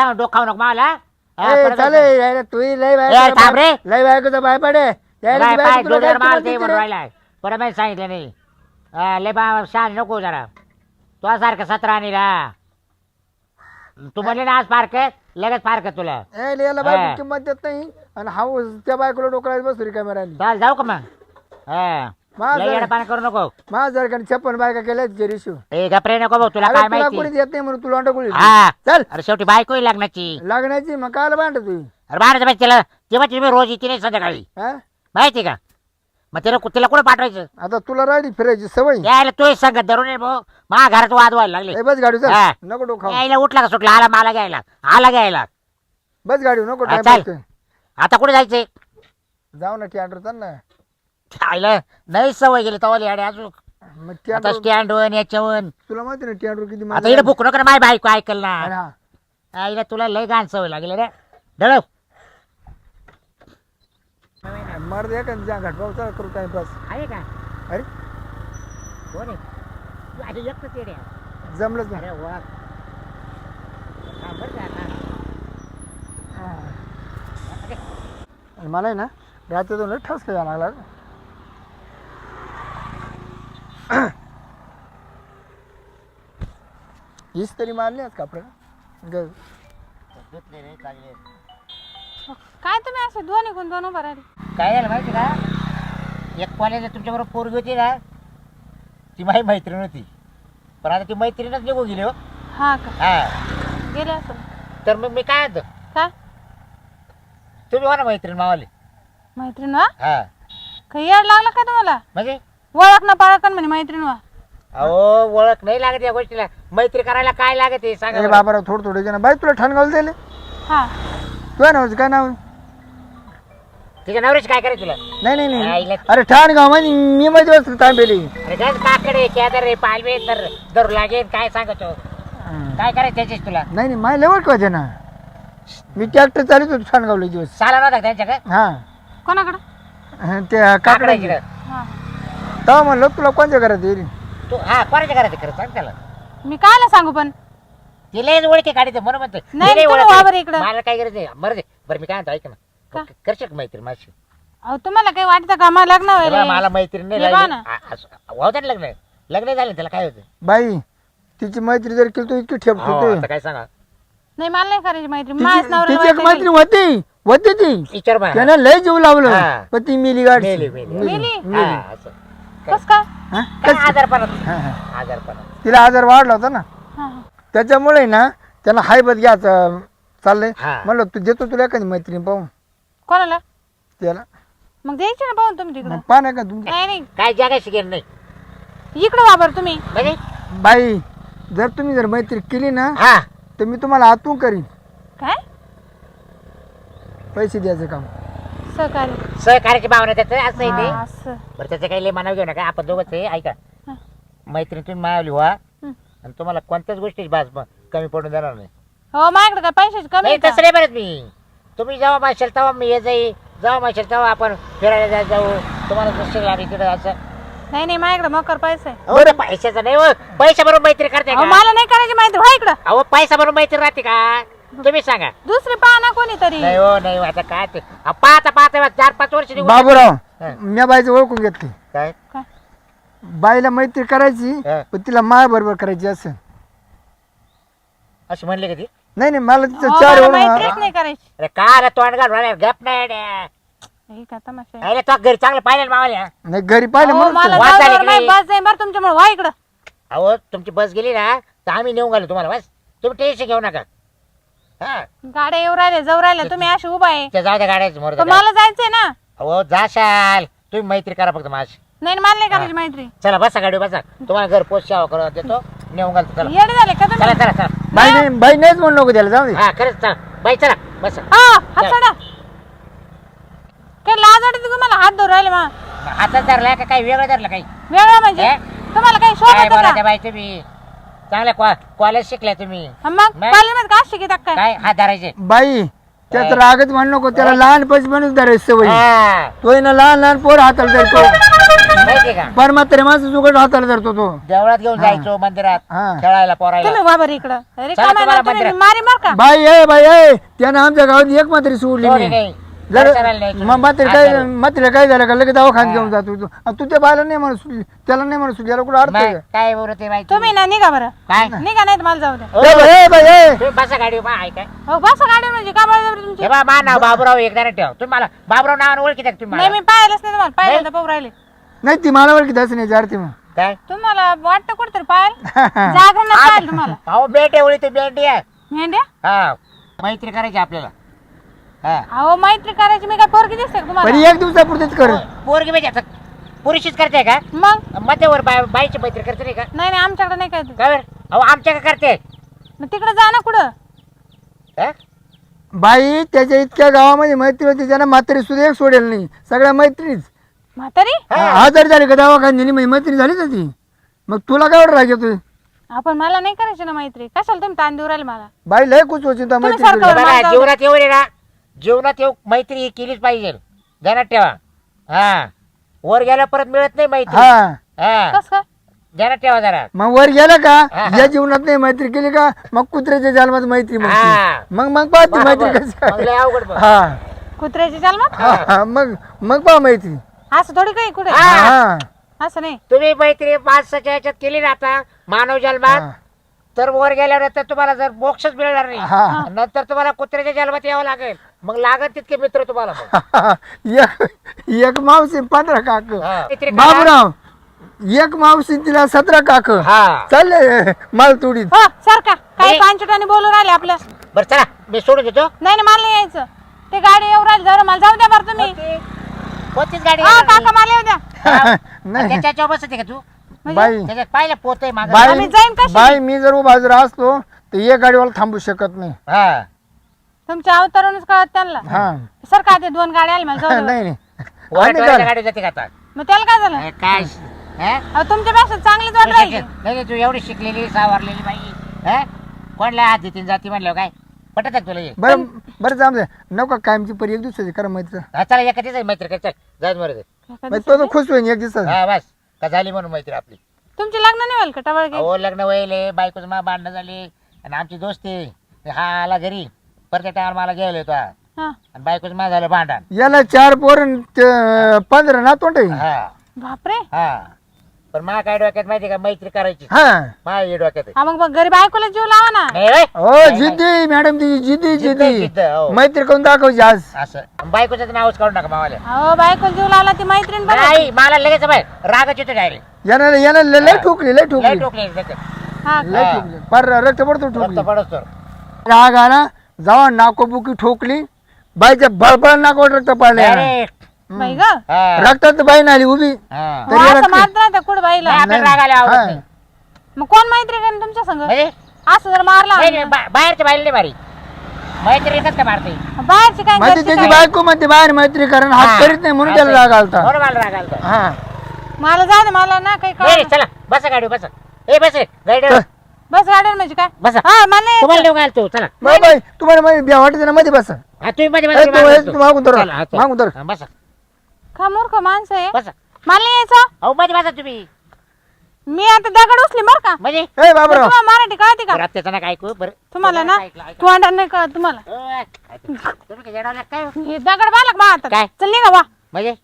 सांग डोकाव नको मला चालेल तू लय थांब रे लय बायकोचा बाय पडे परत माहिती सांगितलं नाही लय बा शान नको जरा तो सारखं 17 आणि रा तू म्हणले ना आज पार्क लगेच पार्क तुला याला बायको किंमत देत नाही आणि हा त्या बायकोला डोकरायला बसू कॅमेरा चाल जाऊ का मग पाणी करू नको माझ्या जर 56 बायका केल्या रिशू गपरे नको भाऊ तुला काय माहिती कोणी देत नाही म्हणून तुला अंडा हा चल अरे शेवटी बायको लग्नाची मग कायला भांड तू अरे बाहेर माहिती तिला तेव्हा तुम्ही रोज येते नाही संध्याकाळी माहिती का मग तिला कुठं पाठवायचं आता तुला राहिली फिरायची सवय यायला तोही संगत धरून ये भाऊ मा घरात वाद व्हायला लागले बस गाडी नको डोका यायला उठला का सुटला मला घ्यायला बस गाडी नको आता कुठे जायचंय जाऊ ना थिएटर ना आयला नाही सवय गेली तवाली अडे अजून आता स्टँड वन याच्यावर तुला माहिती ना थिएटर किती आता इकडे बुक नको माय बायको ऐकल ना आईला तुला लय गाण सवय लागेल रे डळव मार दे का घाटपाव चला करू टाइमपास आहे का अरे कोण आहे तू आधी एकटंच येडे जमलंच अरे वा मला आहे ना रात्रीतून ठस का जाणार लागला हीच तरी मारली आज कापड काय तुम्ही असं दोन्ही कोण दोन उभं राहिले काय झालं माहिती का एक कॉलेज तुमच्याबरोबर पोरगी होती ना ती माझी मैत्रीण होती पण आता ती मैत्रीणच निघून गेली हो हा का हा गेले असं तर मग मी काय होतं काय तुम्ही हो ना मैत्रीण मावाले मैत्रीण वा हा काही याड लागलं का तुम्हाला म्हणजे ओळख ना पाळख म्हणे मैत्रीण वा अहो ओळख नाही लागत या गोष्टीला मैत्री करायला काय लागत हे सांगा बाबा थोडं थोडे बाई तुला ठणगावलं दिले हा तुझ्या नावाचं काय नाव तिच्या नवऱ्याची काय करायचं तुला नाही नाही अरे ठाणगाव म्हणजे मी मध्ये वस्तू तांबेली अरे काय काकडे केदर रे पालवे तर धरू लागेल काय सांगतो काय करायचं त्याचीच तुला नाही नाही माझ्या लेवल का ना मी ट्रॅक्टर चालत होतो ठाणगावला दिवस साला नव्हता त्यांच्याकडे हा कोणाकडं त्या काकडा हा तेव्हा म्हणलं तुला कोणत्या घरात येईल तू हा कोणाच्या करायचं खरं सांग त्याला मी कायला सांगू पण तिला ओळखी काढायचं म्हणून म्हणतो नाही, तुम्ही वा बरं इकडं. मला काय करायचं बरं दे बरं मी काय म्हणतो ऐक ना करशील का मैत्री माझी अहो तुम्हाला काही वाटतं का मला लग्न तेव्हा व्हायला मला मैत्री नाही हे पहा ना. होतं लग्न लग्न झालं त्याला काय होतं बाई तिची मैत्री जर केली तू इतकी ठेप हो, होते आता काय सांगा नाही मला नाही करायची मैत्री माझ्याच नवऱ्याला तिची एक मैत्री होती होती ती विचार बा त्यानं लय जीव लावलं हा. पण ती मिली गाडी मेली हा, असं. कस काय हा? काय आजारपणात हा, हा. आजारपणात तिला आजार वाढला होता ना हा हा त्याच्यामुळे ना त्याला हायबत घ्यायचं चाललंय हा. म्हणलं तू देतो तुला एखादी मैत्रीण पाहून कोणाला त्याला मग द्यायची ना पाहून तुम्ही तिकडं मग पहा नाही का तुमची नाही नाही काय जागा शिकेल नाही इकडं वापर तुम्ही म्हणजे बाई जर तुम्ही जर मैत्री केली ना हा तर मी तुम्हाला आतून करीन काय पैसे द्यायचं काम सहकारी सहकार्याची भावना त्याचं असं आहे ते हा, असं बरं त्याचं काही लय मनाव घेऊ नका आपण दोघंच आहे ऐका हा. मैत्रीण तुम्ही मायावली व्हा हं. आणि तुम्हाला कोणत्याच गोष्टीची भास कमी पडून देणार नाही हो माझ्याकडे काय पैशाची कमी नाही आहे का? तसं नाही बरं मी तुम्ही जेव्हा माशाल तेव्हा मी ये जाई जेव्हा माशाल तेव्हा आपण फिरायला जाऊ तुम्हाला दुसरी लागली तिकडे असं नाही नाही माझ्याकडे मकर पैसा आहे हो ना पैशाचं नाही हो पैसा बरोबर मैत्री करते अहो, का मला नाही करायची माहिती व्हा इकडं अहो पैसा बरोबर मैत्री राहते का तुम्ही सांगा दुसरी पाहा कोणीतरी नाही हो नाही हो, आता काय ते पाहता पाहता 4-5 वर्ष निघून बाबूराव हा. मी बाईचं ओळखून घेतली काय काय बाईला मैत्री करायची हा. पण तिला माया बरोबर करायची असं अशी म्हणले का ती नाही नाही मला तिचं अहो, चार मला ओळख मैत्रीच नाही करायची अरे काय तोंड घालून गप नाही रे. हे काय तमाशा आहे? अरे तो घरी चांगलं पाहिलं ना मावाल्या नाही घरी पाहिलं अहो, म्हणून मला वाद झाली जाऊन की नाही नाही? बस जाईन बरं तुमच्यामुळे व्हा इकडं अहो तुमची बस गेली ना तर आम्ही नेऊन घालू तुम्हाला बस तुम्ही टेन्शन घेऊ नका हा गाड्या येऊ राहिल्या जाऊ राहिल्या तुम्ही अशी उभा आहे त्या जाऊ द्या गाड्याचं मोर तर मला जायचंय ना अहो जाशाल तुम्ही मैत्री करा फक्त माझी नाही मला नाही करायची मैत्री चला बसा गाडी बसा तुम्हाला घर पोच सेवा करून देतो नेऊन घालतो चला येडे झाले का चला तुम्ही चला चला बाई नाही बाई नाहीच म्हणू नको त्याला जाऊ दे हा खरंच चला बाई चला बसा हात सोडा काय लाज वाटते तुम्हाला हात धरू राहिले मग हातात धरला का काही वेगळं धरलं काही वेगळं म्हणजे हे? तुम्हाला काही काय शोभत बोला का त्या बाई तुम्ही चांगल्या कॉलेज शिकलाय तुम्ही मग नाही. कॉलेजमध्ये का शिकित काय काय हात धरायचे बाई त्यात रागत म्हणू नको त्याला लहानपणी बनूच धरायची सवय हा. तो ना लहान लहान पोर हाताला धरतो माहिती का पर मात्र माझं जुगड हाताला धरतो तो. देवळात घेऊन जायचो मंदिरात हा. खेळायला पोरायला तुम्ही बाबा इकडं अरे चला का तुम्हाला तुम्ही मंदिरात. मारी मार का बाई ए त्यानं आमच्या गावात एक मात्री सोडली सोडली नाही. नाही. जर दर्शनाला न्यायचं. मग मात्र हा, काय चालेल. मात्र काय झालं का लगेच दवाखान्यात घेऊन जातो तू. आणि तू त्या बायला नाही म्हणत सुटली त्याला नाही म्हणत सुटली याला कुठं अर्थ आहे मग काय बोलत ते माहिती तुम्ही ना निघा बरं काय निघा नाही तर मला जाऊ द्या ओ, का? तुम्ही बसा गाडी बा ऐकाय हो बसा गाडी म्हणजे का बळजबरी तुमची हे बा मा नाव बाबूराव एकदा ठेव तुम्ही मला बाबूराव नावाने ओळखी का तुम्ही नाही मला मी पाहिलंच नाही तुम्हाला पाहिलं पाहू राहिले नाही ती मला ओळखी तसं नाही आरती मग काय तुम्हाला वाटतं कुठतरी पाहिलं जागरण नाही पाहिलं तुम्हाला अहो बेट एवढी ते बेंडी आहे मेंढ्या हा मैत्री करायची आपल्याला हा अहो मैत्री करायची मी काय पोरगी दिसते का पण तुम्हाला एक दिवसापुरतीच कर पोरगी म्हणजे आता पुरुषीच करते का मग मध्यवर बाईची मैत्री करते नाही का नाही नाही आमच्याकडे नाही काय ते. का बरं? अहो आमच्या का करते मग तिकडे जा ना कुठं हा? बाई त्याच्या इतक्या गावामध्ये मैत्री होती त्यांना म्हातारी सुद्धा एक सोडेल नाही सगळ्या मैत्रीच म्हातारी आजारी झाली का दवाखान्याने मैत्री झाली ना ती मग तुला काय एवढं राग येतोय आपण मला नाही करायची ना मैत्री कशाला तुम्ही ताण देऊ राहिले मला बाई लय कुच होती त्या मैत्री सारखं केली. बरं, बघा, मला जाऊ जीवनात येऊ रे ना जीवनात येऊ मैत्री ही केलीच पाहिजे ध्यानात ठेवा हा वर गेल्या परत मिळत नाही मैत्री हा हा कस काय ध्यानात ठेवा जरा मग वर गेला का हा. या जीवनात नाही मैत्री केली का मग कुत्र्याच्या जालमात मैत्री हा. मग पाहती मैत्री बरोबर. कशी मग लय काय अवघड बघ. हा कुत्र्याची जन्मात हा, मग पहा मैत्री असं थोडी काही कुठे हा. हा असं नाही तुम्ही मैत्री माणसाच्या ह्याच्यात केली ना आता मानव जन्मात हा. तर वर गेल्यावर तर तुम्हाला जर मोक्षच मिळणार नाही हा. नंतर तुम्हाला कुत्र्याच्या जन्मात यावं लागेल मग लागत तितके मित्र तुम्हाला मग. एक मावशी 15 काक हा. मैत्री करा. बाबूराव एक मावशी तिला 17 काक हा चालले माल तोडीत हो सारखा काही नाही. पांचटाने बोलू राहिले आपल्या बरं चला मी सोडून देतो नाही नाही मला नाही यायचं ते गाडी येऊ राहिली जरा मला जाऊ द्या बरं तुम्ही कोणतीच गाडी हा काका मला येऊ द्या नाही त्याच्यावर बसते का तू बाई त्याच्यात पाहिलं पोत माझं बाई आम्ही जाईन कशी? बाई मी जर उभा जर असतो तर एक गाडीवाला थांबू शकत नाही हा तुमच्या अवतारूनच कळत त्यांना हा सर का ते 2 गाड्या आल्या मला जाऊ द्या बरं. नाही नाही वर आम्ही टोळाच्या काय- गाडी जाते का आता मग त्याला काय झालं काय हा? अहो, तुमच्यापेक्षा चांगलीच वाट नाही राहिली नाही, तू एवढी शिकलेली सावरलेली बाई हा कोणला हात देतीन जाती म्हणलं काय पटत आहे तुला हे? बरं बरं जाऊ दे नको कायमची परी एक दिवसाची करा मैत्री हा, चला एका दिवसाची मैत्री कर चल जाऊन बरं मग तो तर खुश होईन एक दिवसात हा बस का झाली म्हणून मैत्री आपली तुमचे लग्न नाही होईल का टवळगे अहो लग्न वहिले बायकोचं मा भांडणं झाली आणि आमची दोस्ती हा आला घरी परत त्या टायमाला मला घ्यायला होता हा आणि बायकोचं मा झालं भांडण याला 4 पोर 15 ना तोंड हा बापरे हा पण मा काय डोक्यात माहिती का मैत्री करायची हा मा हे डोक्यात आहे. हा मग गरीब बायकोला जीव लावा ना नाही रे? हो जिद्दी मॅडम ती जिद्दी जिद्द, जिद्दी हो. मैत्री करून दाखवची आज असं बायकोचं नावच काढू नका मावाल्या अहो बायकोला जीव लावला ती मैत्रीण बघा नाही मला लगेच बाय रागच येतो डायरेक्ट यानं यानं लय ठोकली लय लय ठोकली टोकले हा लय हा. ठोकली पर रक्त पडतो ठोकली पडतो राग आला जावा नाकोबुकी ठोकली बाईच्या बळबळ नाकोट रक्त पाडले डायरेक्ट बाई ग रक्तात बाई नाही आली उभी हा. तरी असं रक्त- मारत नाही कुठं बाईला नाही, आपल्याला राग आला आवडत हा. नाही. मग कोण मैत्री करेन तुमच्या संग म्हणजे असं जर मारला नाही, नाही, बाहेरच्या बाहेर नाही मारी मैत्री एकच का मारते बाहेरची काय म्हणजे घरची त्याची काय? बायको म्हणते बाहेर मैत्री कारण हात हा. करीत नाही म्हणून त्याला राग आलता म्हणून मला राग आलता हा मला जाऊ दे मला ना काही नाही, कळलं चला बसा गाडी बसा ए बस रे गाडी चल. बस गाडीवर म्हणजे काय बसा हा मला नाही तुम्हाला यायचं. देऊ घालतो चला बाई तुम्हाला माहिती भ्या वाटत ना मध्ये बसा हा तुम्ही मध्ये ए, मध्ये तू- मागं ए, बसतो. तू मागून धर. चला, हा, चला. मागून धर. हा, बसा का मूर्ख माणसं आहे बसा मला नाही यायचं अहो मध्ये बसा तुम्ही मी आता दगड उचली बरं का म्हणजे ए बाबराव तुम्हाला मराठी कळते का बरं, त्याचं नका ऐकू बरं तुम्हाला ना ऐकलं, ऐकलं. तोंडात नाही कळत तुम्हाला तुम्ही काय येडवल्या काय हे दगड बालक मा आता काय? चल निघा वा म्हणजे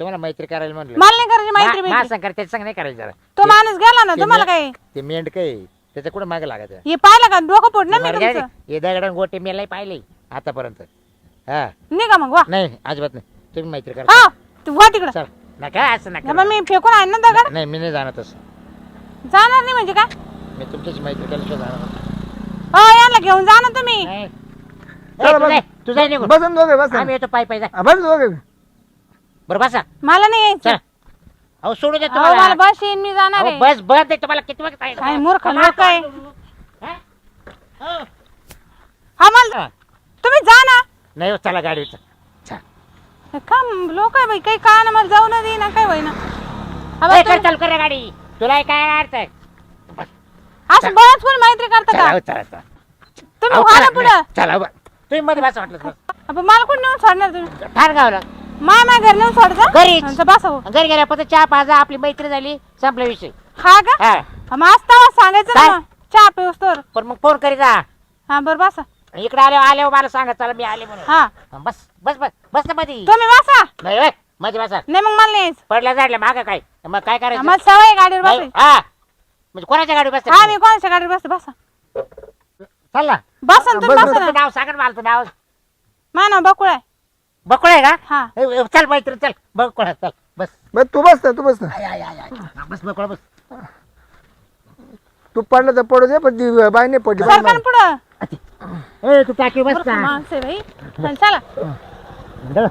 तुम्हाला मैत्री करायला म्हणलं मला नाही करायची मैत्री मा मैत्री संग त्याच्या संग नाही करायचं जरा तो माणूस गेला ना ते तुम्हाला मे- काय ते मेंढ काय त्याच्या कुठं मागे लागत हे पाहिलं का डोकं फोड ना मी तुमचं हे दगड गोटे मेलाही पाहिले आतापर्यंत हा निघा मग वा नाही अजिबात नाही तुम्ही मैत्री करा हा तू वा तिकडं चल नका असं या नका मग मी फेकून आहे ना दगड नाही मी नाही जाणार तसं जाणार नाही म्हणजे काय मी तुमच्याशी मैत्री केल्याशिवाय जाणार नाही. हो यांना घेऊन जा ना तुम्ही नाही. चला, ए, तू जाय निघून बसन दोघे बसा आम्ही येतो पाय पाय जा बस दोघे बरं बसा मला नाही यायचं चला अहो सोडू दे अहो, मला तुम्हाला बस येईन मी जाणार अहो, आहे बस बस दे तुम्हाला किती वेळ सांगितलं? काय मूर्ख लोक आहे हा? हो. हा मला हा. तुम्ही जा ना नाही हो, चला गाडीवर चल. का लोक आहे बाई काही का ना मला जाऊ न दे ना काय होईना हा ए, बाई, कर तुम्ही- चालू कर रे गाडी तुला काय अर्थ आहे असं बळच कोणी मैत्री करता चला का हो, चला चला तुम्ही अहो, व्हा ना चला, पुढं चला बा. तुम्ही मध्ये बसा वाटलं तर. आपण मला कोण नेऊन सोडणार तुम्ही ठार गावला माय घर नेऊन सोडता घरीच. नंतर बसा हो. घरी गेल्या पण चहा पाजा आपली मैत्री झाली संपला विषय. हा का हा मग आज तेव्हा सांगायचं काय? ना मग. चहा पिऊस तर पण मग फोन करीत जा. हा बरं बसा इकडे आल्यावर मला सांगा चला मी आले म्हणून. हा बस बस बस बस ना मध्ये. तुम्ही बसा नाही होय, मध्ये बसा. नाही मग मला नाही यायचं. पडल्या जाडल्या माग काय मग काय करायचं. मला सवय आहे गाडीवर नाही, बसायची. हा म्हणजे कोणाच्या गाडी बस. हा मी कोणाच्या गाडीवर बसते बसा चल ना. बसा ना तुम्ही बस, बसा तुझं ना नाव सांगा ना मला तुझं नाव. मा ना बकुळ आहे बकुळ आहे का. हा चल मैत्री चल बकुळ आहे, चल बस. बस तू बस ना, तू बस ना. आय, आय, आय, आय. बस बकुळ बस. तू पडलं तर पडू दे, पण ती बाई नाही पडली बाई सरकार पुढं ए तू टाकी बस ना. माणसं आहे बाई चला दळ.